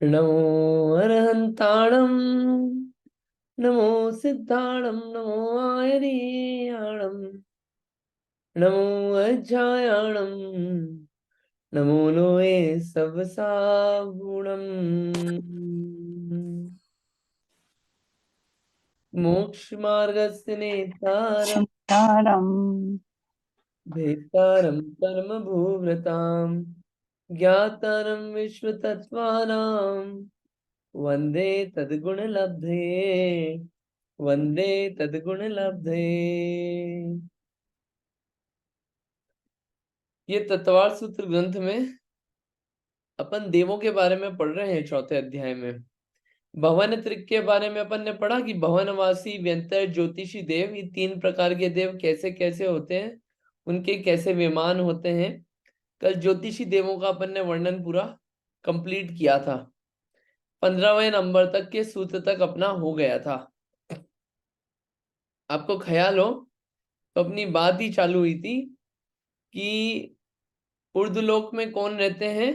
नमो अरहंताणं नमो सिद्धाणं नमो आयर्याणं नमो अज्जायाणं नमो लोये सवसागुणम् मोक्षमार्गस्य नेतारं चित्तारम् भेत्तारं परमभूव्रतां ज्ञातारं विश्वतत्त्वानां वन्दे तद्गुणलब्धे वंदे तद्गुण लब्धे। ये तत्वार सूत्र ग्रंथ में अपन देवों के बारे में पढ़ रहे हैं। चौथे अध्याय में भवन त्रिक के बारे में अपन ने पढ़ा कि भवनवासी, व्यंतर, ज्योतिषी देव, ये तीन प्रकार के देव कैसे कैसे होते हैं, उनके कैसे विमान होते हैं। कल ज्योतिषी देवों का अपन ने वर्णन पूरा कंप्लीट किया था। 15वें नंबर तक के सूत्र तक अपना हो गया था। आपको ख्याल हो तो अपनी बात ही चालू हुई थी कि उर्दुलोक में कौन रहते हैं?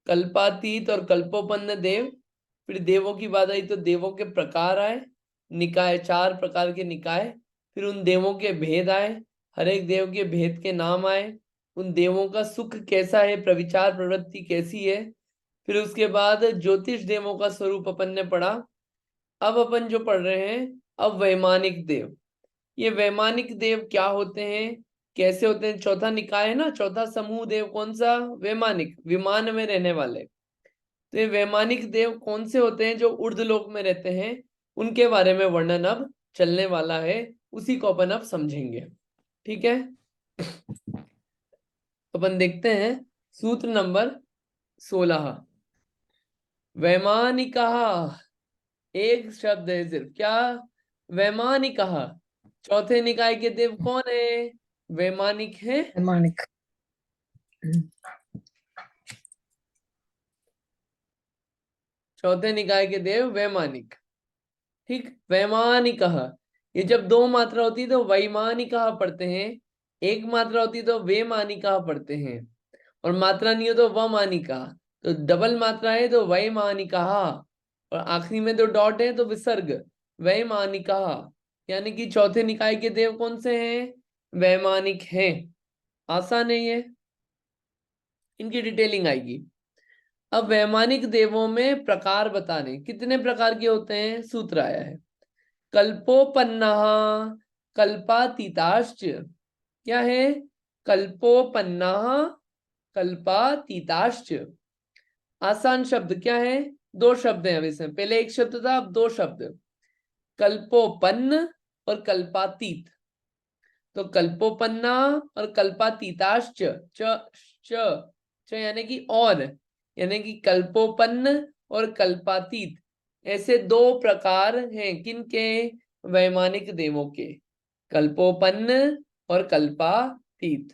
कल्पातीत और कल्पोपन्न देव। फिर देवों की बात आई तो देवों के प्रकार आए, निकाय, 4 प्रकार के निकाय। फिर उन देवों के भेद आए, हर एक देव के भेद के नाम आए, उन देवों का सुख कैसा है, प्रविचार प्रवृत्ति कैसी है। फिर उसके बाद ज्योतिष देवों का स्वरूप अपन ने पढ़ा। अब अपन जो पढ़ रहे हैं अब वैमानिक देव। ये वैमानिक देव क्या होते हैं, कैसे होते हैं? चौथा निकाय है ना, चौथा समूह देव कौन सा? वैमानिक, विमान में रहने वाले। तो ये वैमानिक देव कौन से होते हैं? जो ऊर्ध्वलोक में रहते हैं। उनके बारे में वर्णन अब चलने वाला है, उसी को अपन अब समझेंगे। ठीक है, अपन देखते हैं सूत्र नंबर 16। वैमानिका, एक शब्द है सिर्फ, क्या? वैमानिका। चौथे निकाय के देव कौन है? वैमानिक है। मानिक। चौथे निकाय के देव वैमानिक। ठीक, वैमानिक। ये जब दो मात्रा होती है तो वैमानिका पढ़ते हैं, एक मात्रा होती है तो वैमानिका पढ़ते हैं, और मात्रा नहीं हो तो वमानिका। तो डबल मात्रा है तो वैमानिका, और आखिरी में तो डॉट है तो विसर्ग, वैमानिका। यानी कि चौथे निकाय के देव कौन से हैं? वैमानिक हैं। आसान है ये, इनकी डिटेलिंग आएगी। अब वैमानिक देवों में प्रकार बताने, कितने प्रकार के होते हैं? सूत्र आया है। कल्पोपन्ना, कल्पातीताश्च। क्या है? कल्पोपन्ना, कल्पातीताश्च। आसान शब्द क्या है? दो शब्द हैं अब इसमें, पहले एक शब्द था, अब दो शब्द। कल्पोपन्न और कल्पातीत। तो कल्पोपन्ना और कल्पातीताश्च, च च च यानी कि और, यानी कि कल्पोपन्न और कल्पातीत, ऐसे दो प्रकार हैं किनके? वैमानिक देवों के, कल्पोपन्न और कल्पातीत।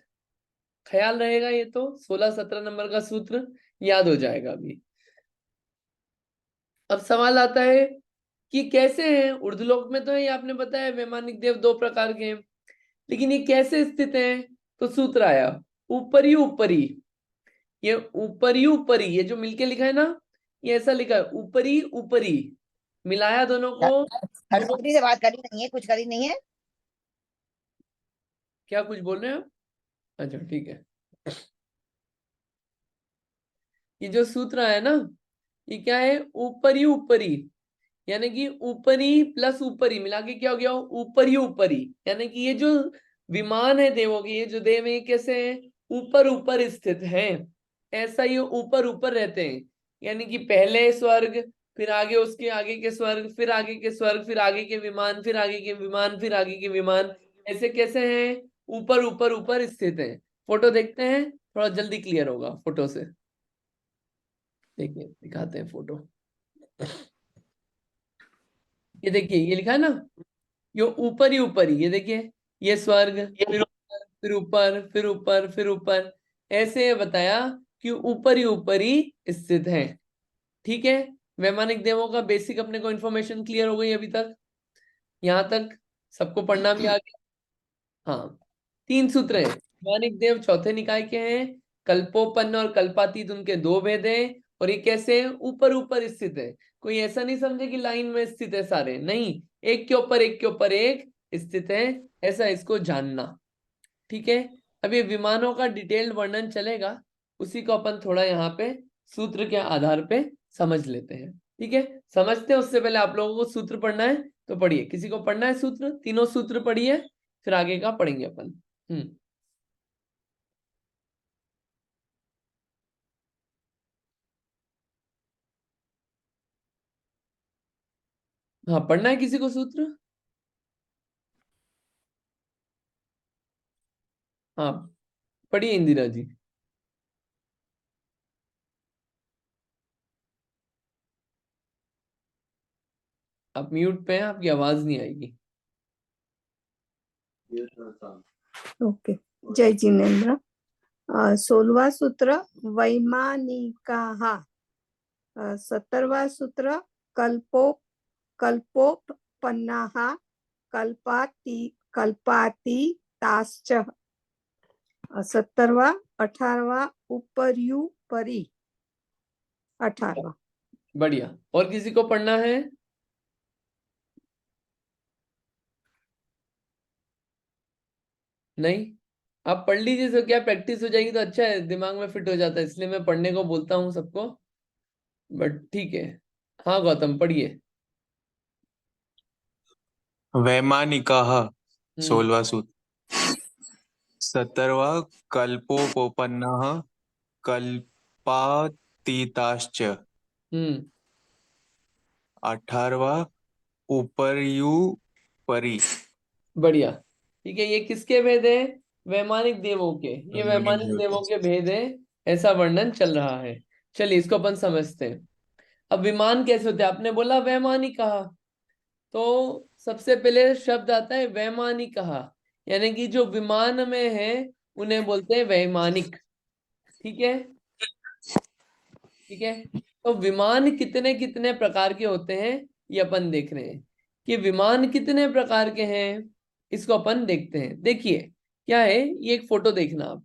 ख्याल रहेगा ये तो 16-17 नंबर का सूत्र याद हो जाएगा अभी। अब सवाल आता है कि कैसे हैं? उर्दुलोक में तो ये आपने बताया वैमानिक देव दो प्रकार के हैं, लेकिन ये कैसे स्थित हैं? तो सूत्र आया, ऊपरी ऊपरी। ये ऊपरी ऊपरी, ये जो मिलके लिखा है ना, ये ऐसा लिखा है, ऊपरी ऊपरी, मिलाया दोनों को। सरस्वती से बात करी नहीं है, कुछ करी नहीं है। क्या कुछ बोल रहे हैं आप? अच्छा ठीक है। ये जो सूत्र है ना, ये क्या है? ऊपरी ऊपरी, यानी कि ऊपरी प्लस ऊपरी मिला के क्या हो गया? ऊपरी ऊपरी। यानी कि ये जो विमान है देवों के, ये जो देव है कैसे हैं? ऊपर ऊपर स्थित हैं। ऐसा ये ऊपर ऊपर रहते हैं, यानी कि पहले स्वर्ग, फिर आगे उसके आगे के स्वर्ग, फिर आगे के स्वर्ग, फिर आगे के विमान, फिर आगे के विमान, फिर आगे के विमान। ऐसे कैसे हैं? ऊपर ऊपर ऊपर स्थित हैं। फोटो देखते हैं, थोड़ा जल्दी क्लियर होगा फोटो से। देखिए दिखाते हैं फोटो। ये देखिए, ये लिखा है ना, ये ऊपर ही ऊपर ही, ये देखिए, ये स्वर्ग, फिर ऊपर, फिर ऊपर, फिर ऊपर, फिर ऊपर, ऐसे बताया कि ऊपर ही स्थित है। ठीक है, वैमानिक देवों का बेसिक अपने को इन्फॉर्मेशन क्लियर हो गई अभी तक? यहां तक सबको पढ़ना भी आ गया? हाँ, 3 सूत्र हैं। वैमानिक देव चौथे निकाय के हैं, कल्पोपन्न और कल्पातीत उनके 2 भेद हैं, और ये कैसे है, ऊपर ऊपर स्थित है। कोई ऐसा नहीं समझे कि लाइन में स्थित है सारे, नहीं, एक के ऊपर एक के ऊपर एक स्थित है, ऐसा इसको जानना। ठीक है, अब ये विमानों का डिटेल्ड वर्णन चलेगा, उसी को अपन थोड़ा यहाँ पे सूत्र के आधार पे समझ लेते हैं। ठीक है, समझते हैं उससे पहले आप लोगों को सूत्र पढ़ना है तो पढ़िए, किसी को पढ़ना है सूत्र, तीनों सूत्र पढ़िए, फिर आगे का पढ़ेंगे अपन। हाँ, पढ़ना है किसी को सूत्र? हाँ, पढ़िए इंदिरा जी। आप म्यूट पे हैं, आपकी आवाज नहीं आएगी। ओके, जय जिनेन्द्र। 16वां सूत्र वैमानिकाः, 17वां सूत्र कल्पोपपन्नाः कल्पातीताश्च, 17वां 18वां उपर्युपरि 18वां। बढ़िया, और किसी को पढ़ना है? नहीं, आप पढ़ लीजिए, तो क्या प्रैक्टिस हो जाएगी तो अच्छा है, दिमाग में फिट हो जाता है, इसलिए मैं पढ़ने को बोलता हूँ सबको, बट ठीक है। हाँ गौतम, पढ़िए। वैमानिकाः, 16वां सूत्र। 17वां कल्पोपपन्नाः कल्पातीताश्च, हम्म 18वां उपर्युपरि। बढ़िया, ठीक है, ये किसके भेद है? वैमानिक देवों के, ये वैमानिक देवों के भेद है, ऐसा वर्णन चल रहा है। चलिए इसको अपन समझते हैं। अब विमान कैसे होते हैं, आपने बोला वैमानिक कहा, तो सबसे पहले शब्द आता है वैमानिक कहा, यानी कि जो विमान में है उन्हें बोलते हैं वैमानिक। ठीक है, ठीक है, तो विमान कितने कितने प्रकार के होते हैं ये अपन देख रहे हैं, कि विमान कितने प्रकार के हैं इसको अपन देखते हैं। देखिए क्या है, ये एक फोटो देखना आप,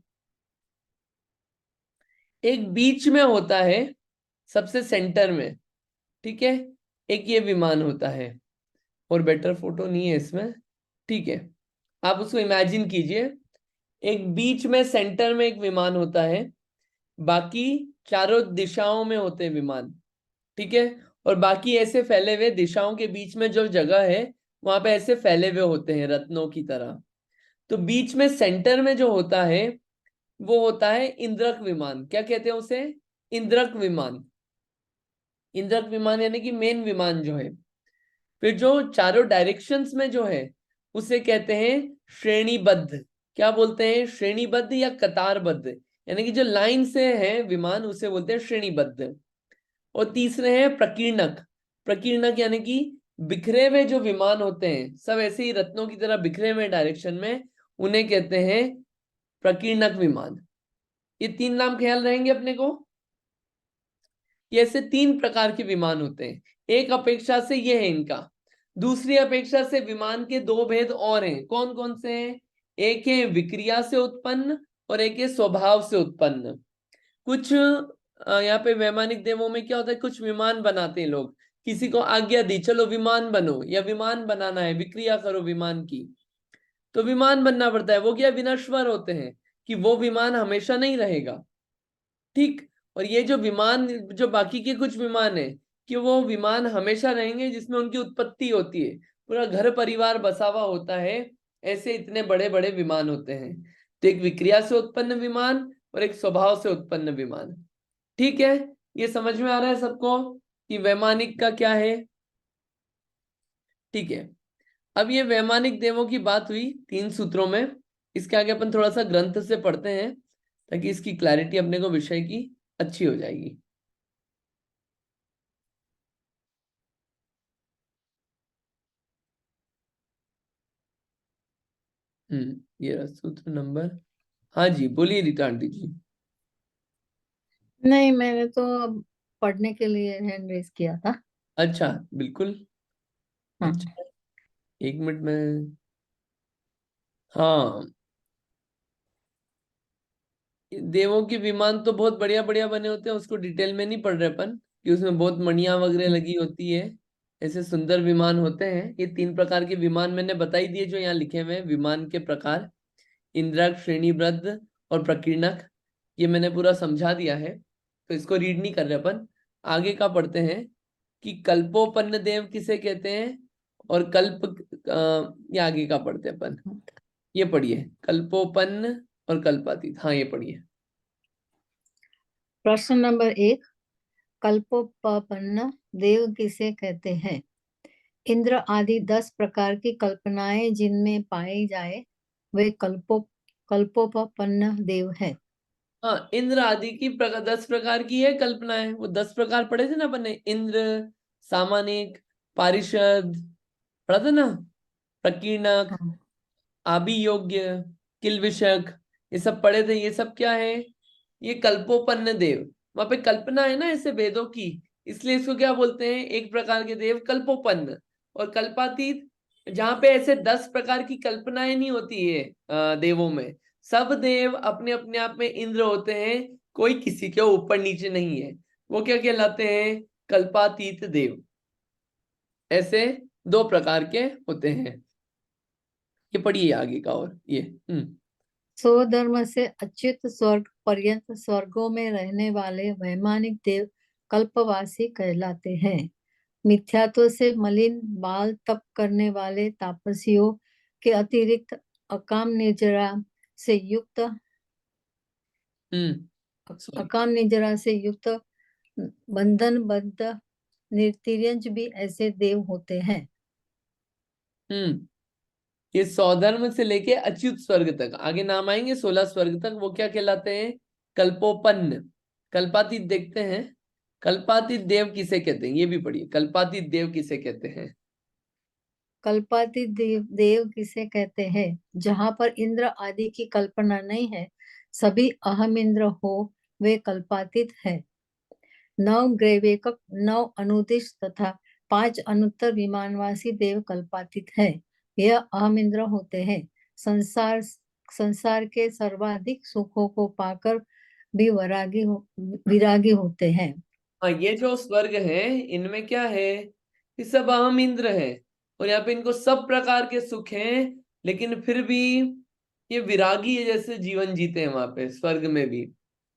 एक बीच में होता है, सबसे सेंटर में, ठीक है, एक ये विमान होता है, और बेटर फोटो नहीं है इसमें, ठीक है, आप उसको इमेजिन कीजिए, एक बीच में सेंटर में एक विमान होता है, बाकी चारों दिशाओं में होते हैं विमान, ठीक है, और बाकी ऐसे फैले हुए, दिशाओं के बीच में जो जगह है वहां पे ऐसे फैले हुए होते हैं रत्नों की तरह। तो बीच में सेंटर में जो होता है वो होता है इंद्रक विमान। क्या कहते हैं उसे? इंद्रक विमान। इंद्रक विमान यानी कि मेन विमान जो है। फिर जो चारों डायरेक्शंस में जो है उसे कहते हैं श्रेणीबद्ध। क्या बोलते हैं? श्रेणीबद्ध या कतारबद्ध, यानी कि जो लाइन से है विमान उसे बोलते हैं श्रेणीबद्ध। और तीसरे हैं प्रकीर्णक। प्रकीर्णक यानी कि बिखरे हुए जो विमान होते हैं, सब ऐसे ही रत्नों की तरह बिखरे हुए डायरेक्शन में, उन्हें कहते हैं प्रकीर्णक विमान। ये तीन नाम ख्याल रहेंगे अपने को। ये ऐसे तीन प्रकार के विमान होते हैं। एक अपेक्षा से ये है इनका, दूसरी अपेक्षा से विमान के दो भेद और हैं। कौन कौन से हैं? एक है विक्रिया से उत्पन्न और एक है स्वभाव से उत्पन्न। कुछ यहाँ पे वैमानिक देवों में क्या होता है, कुछ विमान बनाते हैं लोग, किसी को आज्ञा दी चलो विमान बनो, या विमान बनाना है, विक्रिया करो विमान की, तो विमान बनना पड़ता है। वो क्या विनश्वर होते हैं, कि वो विमान हमेशा नहीं रहेगा। ठीक, और ये जो विमान, जो बाकी के कुछ विमान है, कि वो विमान हमेशा रहेंगे, जिसमें उनकी उत्पत्ति होती है, पूरा घर परिवार बसा हुआ होता है, ऐसे इतने बड़े बड़े विमान होते हैं। तो एक विक्रिया से उत्पन्न विमान और एक स्वभाव से उत्पन्न विमान। ठीक है, ये समझ में आ रहा है सबको कि वैमानिक का क्या है? ठीक है, अब ये वैमानिक देवों की बात हुई तीन सूत्रों में। इसके आगे अपन थोड़ा सा ग्रंथ से पढ़ते हैं, ताकि इसकी क्लैरिटी अपने को विषय की अच्छी हो जाएगी। ये रहा सूत्र नंबर। हाँ जी, बोलिए रीता आंटी जी। नहीं, मैंने तो अब पढ़ने के लिए हैंड रेज किया था। अच्छा, बिल्कुल। हाँ। अच्छा, एक मिनट में। हाँ, देवों के विमान तो बहुत बढ़िया बढ़िया बने होते हैं, उसको डिटेल में नहीं पढ़ रहे अपन कि उसमें बहुत मणियां वगैरह लगी होती है। ऐसे सुंदर विमान होते हैं। ये 3 प्रकार के विमान मैंने बताई दिए जो यहाँ लिखे हुए हैं, विमान के प्रकार, इंद्रक, श्रेणीबद्ध और प्रकीर्णक। ये मैंने पूरा समझा दिया है, तो इसको रीड नहीं कर रहे अपन। आगे का पढ़ते हैं कि कल्पोपन्न देव किसे कहते हैं, और ये आगे का पढ़ते हैं अपन। ये पढ़िए, कल्पोपन्न और कल्पातीत। हाँ, ये पढ़िए। प्रश्न नंबर 1, कल्पोपन्न देव किसे कहते हैं? इंद्र आदि 10 प्रकार की कल्पनाएं जिनमें पाई जाए वे कल्पोपन्न देव है। हाँ, इंद्र आदि की 10 प्रकार की है कल्पनाएं। वो 10 प्रकार पढ़े थे ना अपन ने, इंद्र, सामानिक, पारिषद, पढ़ा था ना, प्रकीर्णक, हाँ, आभियोग्य, किल्विषक, ये सब पढ़े थे। ये सब क्या है? ये कल्पोपन्न देव। वहां पे कल्पना है ना ऐसे वेदों की, इसलिए इसको क्या बोलते हैं? एक प्रकार के देव कल्पोपन्न। और कल्पातीत, जहां पे ऐसे 10 प्रकार की कल्पनाएं नहीं होती है देवों में। सब देव अपने अपने आप में इंद्र होते हैं, कोई किसी के ऊपर नीचे नहीं है। वो क्या कहलाते हैं? कल्पातीत देव। ऐसे 2 प्रकार के होते हैं। ये पढ़िए आगे का। और ये स्वधर्म से अच्युत स्वर्ग पर्यंत स्वर्गों में रहने वाले वैमानिक देव कल्पवासी कहलाते हैं। मिथ्यात्व से मलिन बाल तप करने वाले तापसियों के अतिरिक्त अकाम निर्जरा से युक्त सॉरी। अकाम निर्जरा से युक्त बंधन बद्ध निर्तिर्यंज भी ऐसे देव होते हैं। ये सौधर्म से लेके अच्युत स्वर्ग तक आगे नाम आएंगे, 16 स्वर्ग तक। वो क्या कहलाते हैं? कल्पोपन्न। कल्पातीत देखते हैं, कल्पातीत देव किसे कहते हैं, ये भी पढ़िए। कल्पातीत देव किसे कहते हैं? कल्पातीत देव किसे कहते हैं? जहाँ पर इंद्र आदि की कल्पना नहीं है, सभी अहम इंद्र हो, वे कल्पातीत है। 9 ग्रैवेकक, 9 अनुदिश तथा 5 अनुत्तर विमानवासी देव कल्पातीत है। यह अहम इंद्र होते हैं। संसार के सर्वाधिक सुखों को पाकर भी विरागी होते हैं। हाँ, ये जो स्वर्ग है इनमें क्या है? ये सब अहम इंद्र है, और यहाँ पे इनको सब प्रकार के सुख हैं, लेकिन फिर भी ये विरागी जैसे जीवन जीते हैं वहां पे स्वर्ग में भी।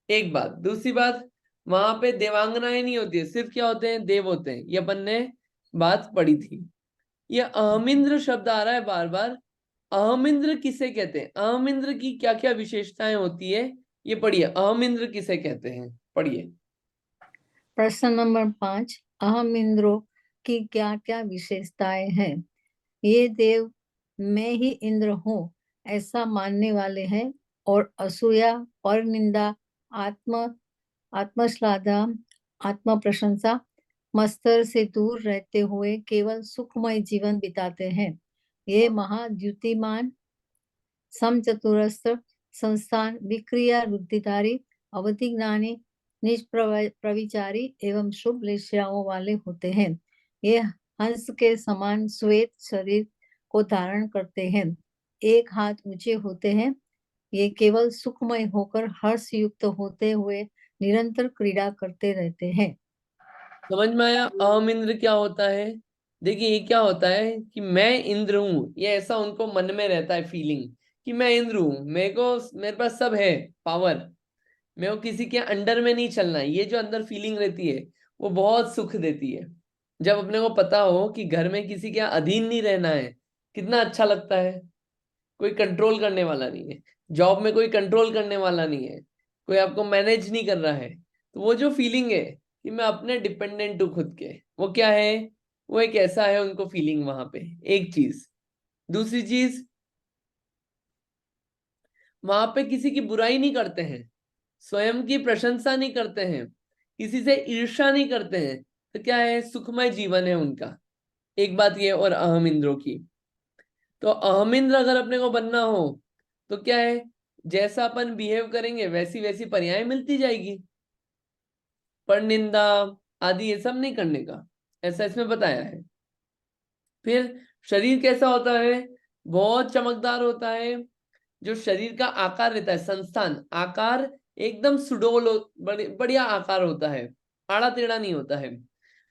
एक बात। दूसरी बात, वहां पे देवांगनाएं नहीं होती है, सिर्फ क्या होते हैं? देव होते हैं। ये अपन ने बात पढ़ी थी। ये अहमिंद्र शब्द आ रहा है बार बार। अहमिंद्र किसे कहते हैं? अहमिंद्र की क्या क्या विशेषताएं होती है, ये पढ़िए। अहमिंद्र किसे कहते हैं, पढ़िए। प्रश्न नंबर 5, अहम इंद्रों की क्या क्या विशेषताएं हैं? ये देव मैं ही इंद्र हूँ ऐसा मानने वाले हैं, और असूया, पर निंदा, आत्मश्लाघा, आत्म प्रशंसा, मत्सर से दूर रहते हुए केवल सुखमय जीवन बिताते हैं। ये महाद्युतिमान, समचतुरस्र, संस्थान, विक्रिया रुद्धिधारी, अवधि ज्ञानी, निष्प्रविचारी एवं शुभ लेश्याओं वाले होते हैं। ये हंस के समान श्वेत शरीर को धारण करते हैं, एक हाथ ऊंचे होते हैं। ये केवल सुखमय होकर हर्ष युक्त होते हुए निरंतर क्रीड़ा करते रहते हैं। समझ में आया अहम इंद्र क्या होता है? देखिए, ये क्या होता है कि मैं इंद्र हूं, ये ऐसा उनको मन में रहता है फीलिंग कि मैं इंद्र हूं, मेरे पास सब है पावर, मेरे को किसी के अंडर में नहीं चलना है। ये जो अंदर फीलिंग रहती है वो बहुत सुख देती है। जब अपने को पता हो कि घर में किसी के अधीन नहीं रहना है, कितना अच्छा लगता है। कोई कंट्रोल करने वाला नहीं है, जॉब में कोई कंट्रोल करने वाला नहीं है, कोई आपको मैनेज नहीं कर रहा है, तो वो जो फीलिंग है कि मैं अपने डिपेंडेंट हूँ खुद के, वो क्या है? वो एक ऐसा है उनको फीलिंग वहां पे। एक चीज। दूसरी चीज, वहां पे किसी की बुराई नहीं करते हैं, स्वयं की प्रशंसा नहीं करते हैं, किसी से ईर्ष्या नहीं करते हैं। तो क्या है? सुखमय जीवन है उनका। एक बात ये। और अहम इंद्रों की, तो अहम इंद्र अगर अपने को बनना हो तो क्या है? जैसा अपन बिहेव करेंगे वैसी वैसी पर्याय मिलती जाएगी। पर निंदा आदि ये सब नहीं करने का, ऐसा इसमें बताया है। फिर शरीर कैसा होता है? बहुत चमकदार होता है। जो शरीर का आकार रहता है, संस्थान आकार एकदम सुडोल बढ़िया आकार होता है, आड़ा टेढ़ा नहीं होता है।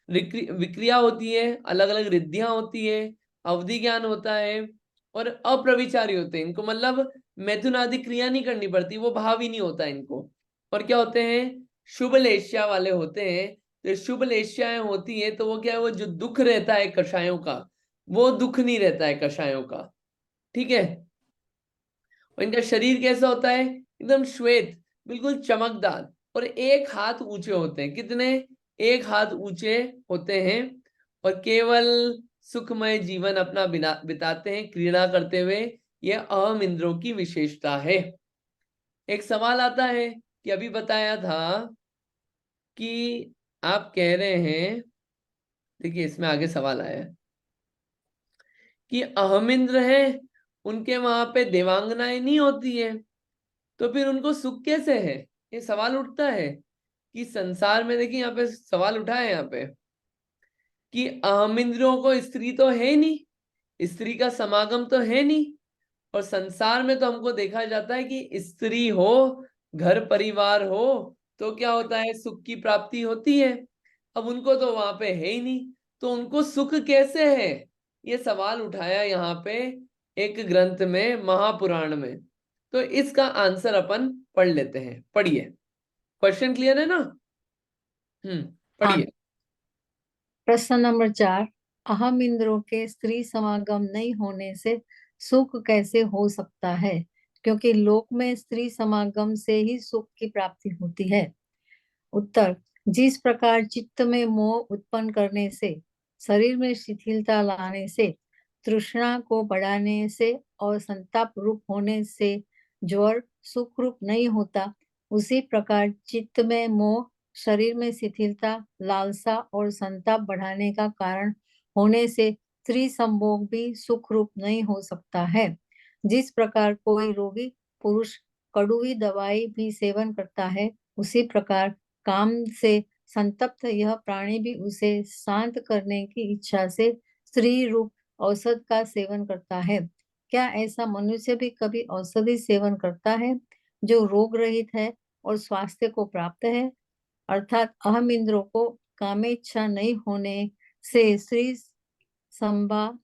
विक्रिया होती है, अलग अलग रिद्धियां होती है, अवधि ज्ञान होता है और अप्रविचारी होते हैं। इनको मतलब मैथुन आदि क्रिया नहीं करनी पड़ती, वो भाव ही नहीं होता इनको। और क्या होते हैं, शुभ लेश्या वाले होते हैं। तो शुभ लेश्याएं होती है तो वो क्या है, वो जो दुख रहता है कषायों का, वो दुख नहीं रहता है कषायों का। ठीक है। और इनका शरीर कैसा होता है, एकदम श्वेत, बिल्कुल चमकदार, और एक हाथ ऊंचे होते हैं। कितने, एक हाथ ऊंचे होते हैं। और केवल सुखमय जीवन अपना बिताते हैं क्रीड़ा करते हुए। यह अहम इंद्रों की विशेषता है। एक सवाल आता है कि अभी बताया था कि आप कह रहे हैं, देखिए इसमें आगे सवाल आया है कि अहमिंद्र है, उनके वहां पे देवांगनाएं नहीं होती है, तो फिर उनको सुख कैसे है। ये सवाल उठता है कि संसार में, देखिए यहाँ पे सवाल उठा है यहाँ पे कि अहमिंद्रियों को स्त्री तो है नहीं, स्त्री का समागम तो है नहीं, और संसार में तो हमको देखा जाता है कि स्त्री हो, घर परिवार हो, तो क्या होता है, सुख की प्राप्ति होती है। अब उनको तो वहां पे है ही नहीं, तो उनको सुख कैसे है, ये सवाल उठाया यहाँ पे एक ग्रंथ में, महापुराण में। तो इसका आंसर अपन पढ़ लेते हैं। पढ़िए, क्वेश्चन क्लियर है ना। हाँ। पढ़िए। प्रश्न नंबर 4, अहम इंद्रों के स्त्री समागम नहीं होने से सुख कैसे हो सकता है, क्योंकि लोक में स्त्री समागम से ही सुख की प्राप्ति होती है। उत्तर, जिस प्रकार चित्त में मोह उत्पन्न करने से, शरीर में शिथिलता लाने से, तृष्णा को बढ़ाने से और संताप रूप होने से ज्वर सुख रूप नहीं होता, उसी प्रकार चित्त में मोह शरीर में शिथिलता, लालसा और संताप बढ़ाने का कारण होने से स्त्री संभोग भी सुख रूप नहीं हो सकता है। जिस प्रकार कोई रोगी पुरुष कड़ुई दवाई भी सेवन करता है, उसी प्रकार काम से संतप्त यह प्राणी भी उसे शांत करने की इच्छा से स्त्री रूप औषध का सेवन करता है। क्या ऐसा मनुष्य भी कभी औषधि सेवन करता है जो रोग रहित है और स्वास्थ्य को प्राप्त है, अर्थात अहम इंद्रों को कामेच्छा नहीं होने से स्त्री संभा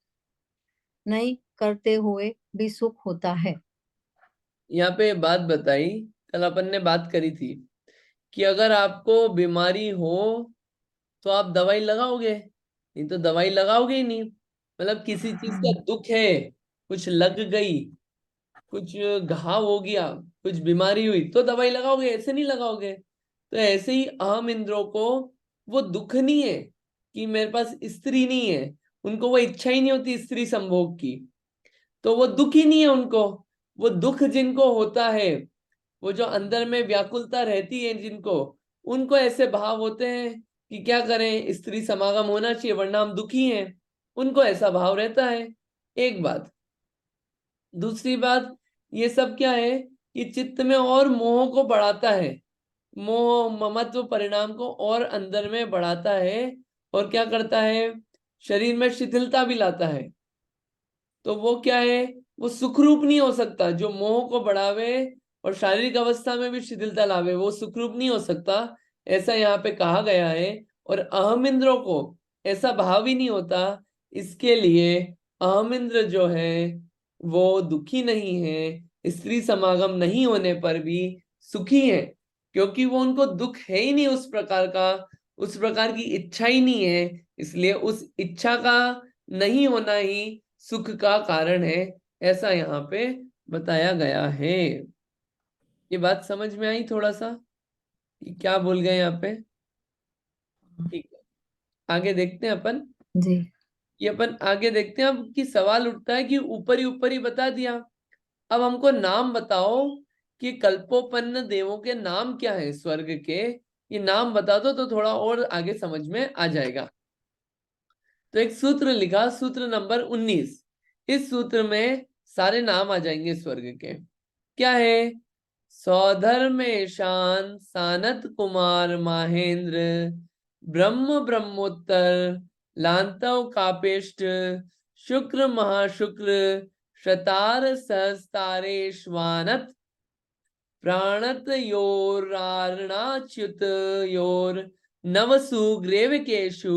नहीं करते हुए भी सुख होता है। यहाँ पे बात बताई, कल अपन ने बात करी थी कि अगर आपको बीमारी हो तो आप दवाई लगाओगे, नहीं तो दवाई लगाओगे ही नहीं। मतलब किसी चीज का दुख है, कुछ लग गई, कुछ घाव हो गया, कुछ बीमारी हुई, तो दवाई लगाओगे, ऐसे नहीं लगाओगे। तो ऐसे ही अहम इंद्रों को वो दुख नहीं है कि मेरे पास स्त्री नहीं है, उनको वो इच्छा ही नहीं होती स्त्री संभोग की, तो वो दुख ही नहीं है उनको। वो दुख जिनको होता है, वो जो अंदर में व्याकुलता रहती है जिनको, उनको ऐसे भाव होते हैं कि क्या करें, स्त्री समागम होना चाहिए वरना हम दुखी हैं, उनको ऐसा भाव रहता है। एक बात। दूसरी बात, ये सब क्या है कि चित्त में और मोह को बढ़ाता है, मोह ममत्व परिणाम को और अंदर में बढ़ाता है, और क्या करता है, शरीर में शिथिलता भी लाता है। तो वो क्या है, वो सुखरूप नहीं हो सकता। जो मोह को बढ़ावे और शारीरिक अवस्था में भी शिथिलता लावे, वो सुखरूप नहीं हो सकता, ऐसा यहाँ पे कहा गया है। और अहम इंद्रों को ऐसा भाव ही नहीं होता, इसके लिए अहम इंद्र जो है वो दुखी नहीं है, स्त्री समागम नहीं होने पर भी सुखी है, क्योंकि वो उनको दुख है ही नहीं उस प्रकार का, उस प्रकार की इच्छा ही नहीं है। इसलिए उस इच्छा का नहीं होना ही सुख का कारण है, ऐसा यहाँ पे बताया गया है। ये बात समझ में आई थोड़ा सा कि क्या बोल गए यहाँ पे। ठीक है, आगे देखते हैं अपन। जी। ये अपन आगे देखते हैं अब कि सवाल उठता है कि ऊपर ही बता दिया, अब हमको नाम बताओ कि कल्पोपन्न देवों के नाम क्या है स्वर्ग के, ये नाम बता दो तो थोड़ा और आगे समझ में आ जाएगा। तो एक सूत्र लिखा, सूत्र नंबर 19। इस सूत्र में सारे नाम आ जाएंगे स्वर्ग के। क्या है, सौधर्मेशान सानत कुमार माहेंद्र, ब्रह्म ब्रह्मोत्तर, लांतव कापेष्ट, शुक्र महाशुक्र, शतार सहस्तारेश्वानत, प्राणत योरारणाच्युत योर नवसु ग्रेविकेशु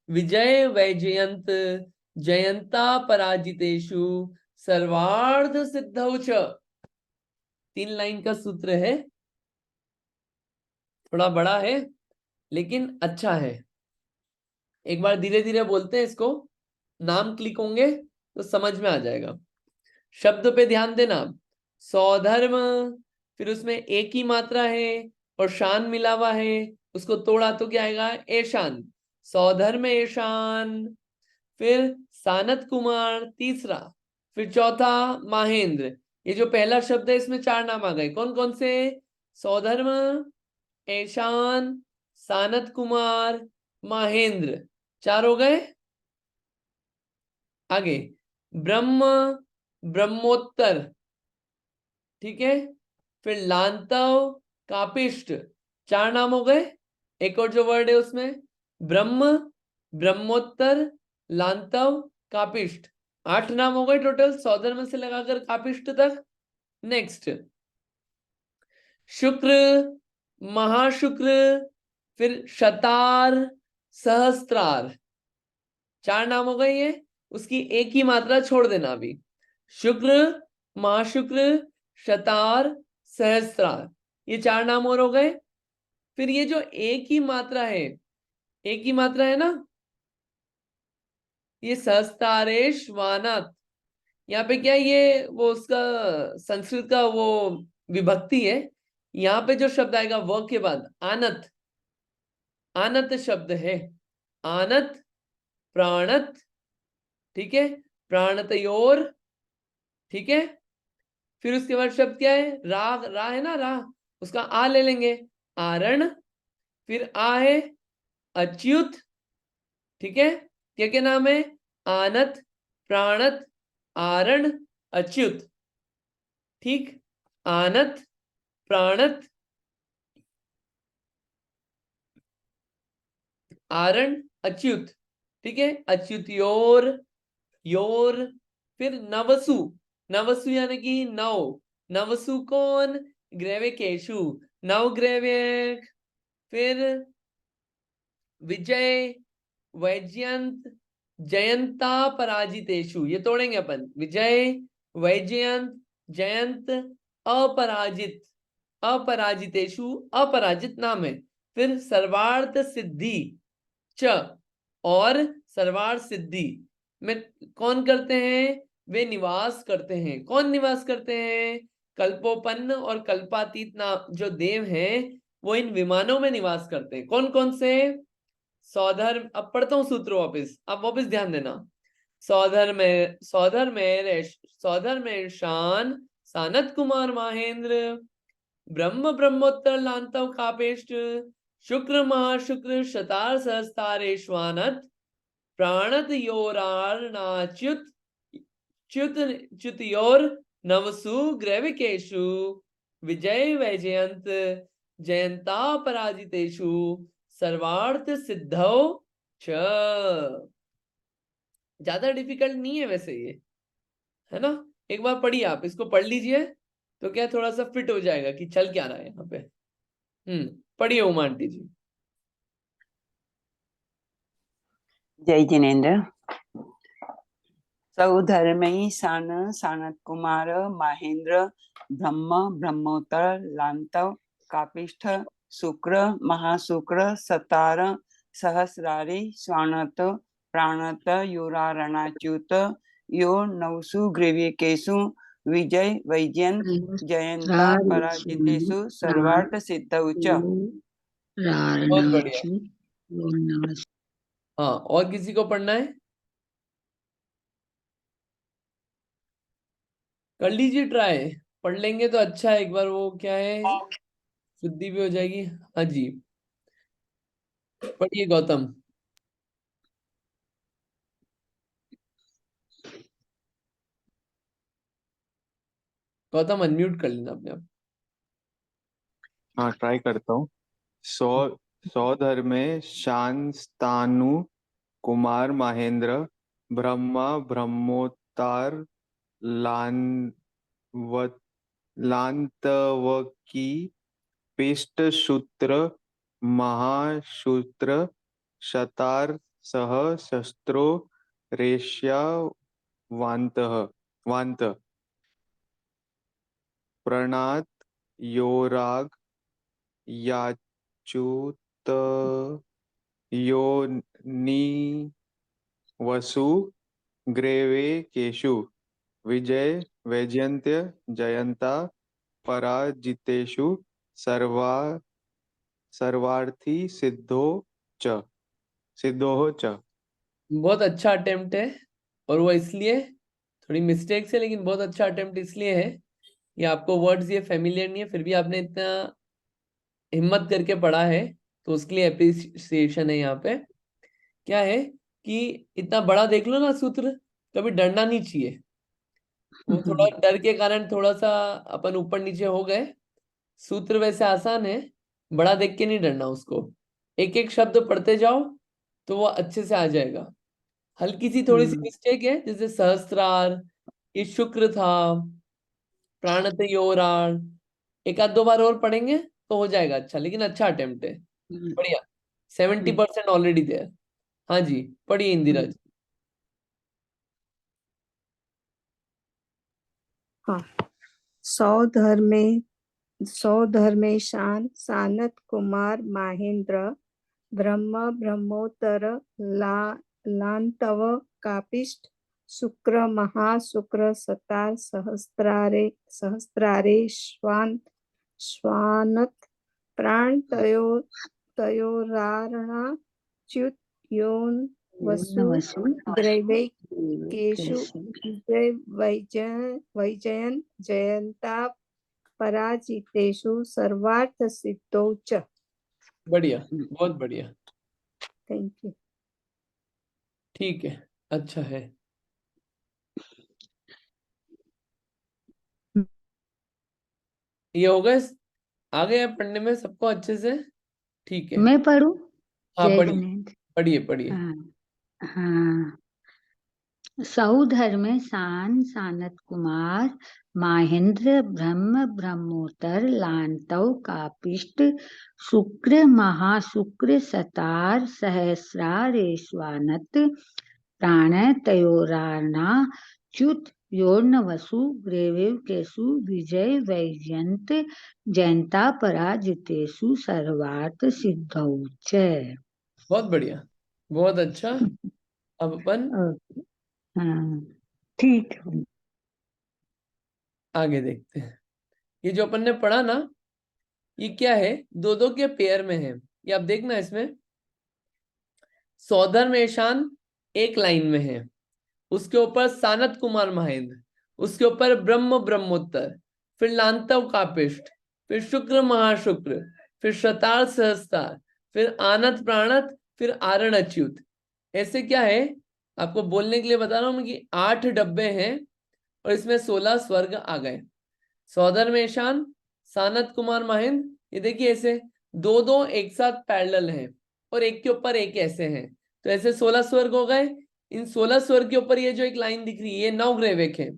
विजय वैजयंत जयंता पराजितेषु सर्वार्थ सिद्धौ च। 3 लाइन का सूत्र है, थोड़ा बड़ा है लेकिन अच्छा है। एक बार धीरे धीरे बोलते हैं इसको, नाम क्लिक होंगे तो समझ में आ जाएगा। शब्द पे ध्यान देना। सौधर्म, फिर उसमें एक ही मात्रा है और शान मिला हुआ है, उसको तोड़ा तो क्या आएगा? ऐशान। सौधर्म ऐशान। फिर सानत कुमार तीसरा, फिर चौथा महेंद्र। ये जो पहला शब्द है इसमें 4 नाम आ गए। कौन कौन से? सौधर्म, ऐशान, सानत कुमार, महेंद्र, 4 हो गए। आगे ब्रह्म, ब्रह्मोत्तर, ठीक है। फिर लांतव, कापिष्ट, 4 नाम हो गए। एक और जो वर्ड है उसमें ब्रह्म, ब्रह्मोत्तर, लांतव, कापिष्ट, 8 नाम हो गए टोटल, सौधर्म से लगाकर कापिष्ट तक। नेक्स्ट शुक्र, महाशुक्र, फिर शतार, सहस्त्रार, 4 नाम हो गए। ये उसकी एक ही मात्रा छोड़ देना अभी। शुक्र, महाशुक्र, शतार, सहस्त्रार, ये 4 नाम और हो गए। फिर ये जो एक ही मात्रा है, एक ही मात्रा है ना, ये सहस्तारेश वानात। यहाँ पे क्या है? ये वो उसका संस्कृत का वो विभक्ति है। यहाँ पे जो शब्द आएगा व के बाद आनत, आनत शब्द है। आनत, प्राणत, ठीक है, प्राणतयोर, ठीक है। फिर उसके बाद शब्द क्या है? राग, रा है ना, रा, उसका आ ले लेंगे, आरण। फिर आ है अच्युत, ठीक है। क्या क्या नाम है? आनत, प्राणत, आरण, अच्युत, ठीक। आनत, प्राणत, आरण, अच्युत, ठीक है। Achyut your, your. फिर नवसु, नवसु यानी कि 9। नवसु कौन? ग्रेविकेशु, 9 ग्रेविक। फिर विजय, वैजयंत, जयंता पराजितेशु, ये तोड़ेंगे अपन। विजय, वैजयंत, जयंत, अपराजित, अपराजितेशु, अपराजित नाम है। फिर सर्वार्थ सिद्धि च, और सर्वार्थ सिद्धि में कौन करते हैं? वे निवास करते हैं। कौन निवास करते हैं? कल्पोपन्न और कल्पातीत नाम जो देव हैं वो इन विमानों में निवास करते हैं। कौन कौन से? सौधर्म, अब पढ़ता हूं सूत्र वापिस, आप वापिस ध्यान देना। सौधर्म, सौधर्म शान, सानत कुमार महेंद्र, ब्रह्म ब्रह्मोत्तर लांतव कापेष्ट, शुक्र महाशुक्र शतार सहस्तारेश्वानत, प्राणत योरार्णाच्युत, च्युत च्युतयोर नवसु ग्रैविकेशु, विजय वैजयंत जयंता पराजितेषु सर्वार्थ सिद्धौ च। ज्यादा डिफिकल्ट नहीं है वैसे ये, है ना। एक बार पढ़िए, आप इसको पढ़ लीजिए तो क्या थोड़ा सा फिट हो जाएगा कि चल क्या रहा है यहाँ पे। पढ़िए उमा आंटी जी। जय जिनेन्द्र। सौधर्मयी सान, सानत कुमार महेंद्र, ब्रह्म ब्रह्मोत्तर लांतव कापिष्ठ, शुक्र महाशुक्र सतार सहस्रारी स्वानत, प्राणत योरारणाच्युत यो नवसु ग्रीविकेशु, विजय वैजयंत जयंता पराजितेषु सर्वार्थ सिद्धौ च। बहुत बढ़िया। हाँ, और किसी को पढ़ना है? कर लीजिए ट्राई, पढ़ लेंगे तो अच्छा है। एक बार वो क्या है, शुद्धि भी हो जाएगी। हाँ जी, पढ़िए गौतम। गौतम अनम्यूट कर लेना अपने आप। हाँ, ट्राई करता हूँ। सौधर्मे शांस्तानु कुमार महेंद्र, ब्रह्मा ब्रह्मोत्तार लान्वत लांतवकी पिष्ट सूत्र महासूत्र शतार सह शस्त्रो रेष्या वांत प्रणात योराग याच्युत योनि वसु ग्रेवे केशु विजय वैजयंत्य जयंता पराजितेषु सर्वार्थी सिद्धो च। बहुत अच्छा अटेम्प्ट है, और वो इसलिए थोड़ी मिस्टेक्स है, लेकिन बहुत अच्छा अटेम्प्ट इसलिए है कि आपको वर्ड्स ये फेमिलियर नहीं है, फिर भी आपने इतना हिम्मत करके पढ़ा है, तो उसके लिए अप्रिसिएशन है। यहाँ पे क्या है कि इतना बड़ा देख लो ना सूत्र, कभी डरना नहीं चाहिए। वो थोड़ा डर के कारण थोड़ा सा अपन ऊपर नीचे हो गए। सूत्र वैसे आसान है, बड़ा देख के नहीं डरना उसको, एक एक शब्द पढ़ते जाओ तो वो अच्छे से आ जाएगा। हल्की सी थोड़ी सी मिस्टेक है, जैसे सहस्त्रार, ये शुक्र था, प्राणतयोराण, एक आध दो बार और पढ़ेंगे तो हो जाएगा अच्छा, लेकिन अच्छा अटेम्प्ट है, बढ़िया। 70% ऑलरेडी देयर। हाँ जी, पढ़िए इंदिरा जी। हाँ, सौधर्मेशान सानत कुमार माहेंद्र ब्रह्म ब्रह्मोत्तर लांतव कापिष्ट शुक्र महाशुक्र सतार सहस्रारे श्वानत प्राण तयोरारणा च्युत योन वसु द्रैवे केशु विजय वैजयन जयंता पराजितेषु सर्वार्थ सिद्धौ च। बढ़िया, बहुत बढ़िया, थैंक यू। ठीक है, अच्छा है। ये होगा, आ गया पढ़ने में सबको अच्छे से? ठीक है, मैं पढ़ूं? हाँ जय पढ़िए जिनेंद्र। पढ़िए पढ़िए। हाँ हाँ। सौधर्म सान सानत कुमार माहेंद्र ब्रह्म ब्रह्मोत्तर लांतव कापिष्ट शुक्र महाशुक्र सतार सहस्रारेश्वानत प्राण तयोराना च्युत योर्ण वसु ग्रेवेव केसु विजय वैजयंत जयंता पराजितेषु सर्वार्थ सिद्धौ च। बहुत बढ़िया, बहुत अच्छा। अब अपन हाँ ठीक है। आगे देखते हैं। ये जो अपन ने पढ़ा ना, ये क्या है, दो दो के पेयर में है। ये आप देखना, इसमें सौधर्म ईशान एक लाइन में है, उसके ऊपर सानत कुमार महेंद्र, उसके ऊपर ब्रह्म ब्रह्मोत्तर, फिर लांतव कापिष्ट, फिर शुक्र महाशुक्र, फिर शतार सहस्तार, फिर आनत प्राणत, फिर आरण अच्युत। ऐसे क्या है, आपको बोलने के लिए बता रहा हूं मैं कि 8 डब्बे हैं और इसमें 16 स्वर्ग आ गए। सौधर्म ईशान, सानत कुमार महेंद्र, ये देखिए ऐसे दो दो एक साथ पैरेलल हैं और एक के ऊपर एक ऐसे हैं, तो ऐसे 16 स्वर्ग हो गए। इन 16 स्वर्ग के ऊपर ये जो एक लाइन दिख रही है, ये 9 ग्रेवेक है।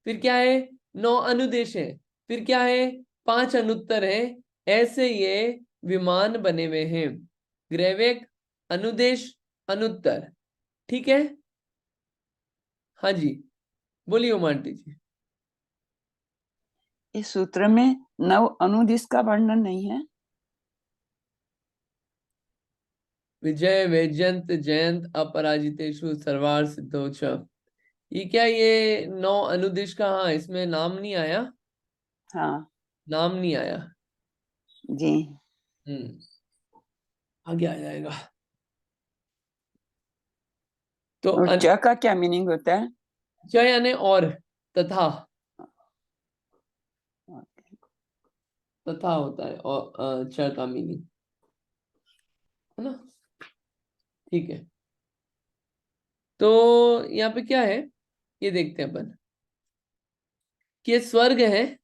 फिर क्या है, 9 अनुदेश है। फिर क्या है, 5 अनुत्तर है। ऐसे ये विमान बने हुए हैं, ग्रेवेक, अनुदेश, अनुत्तर। ठीक है, हाँ जी, बोलिए उमांटी जी। इस सूत्र में नव अनुदिश का वर्णन नहीं है। विजय वैजयंत जयंत अपराजितेषु सर्वार सिद्धौ च। ये क्या, ये 9 अनुदिश का, हाँ इसमें नाम नहीं आया, हाँ नाम नहीं आया। जी। आगे आ जाएगा। तो और च का क्या मीनिंग होता है? च यानी और, तथा, तथा होता है, और च का मीनिंग है ना। ठीक है, तो यहाँ पे क्या है, ये देखते हैं अपन कि ये स्वर्ग है।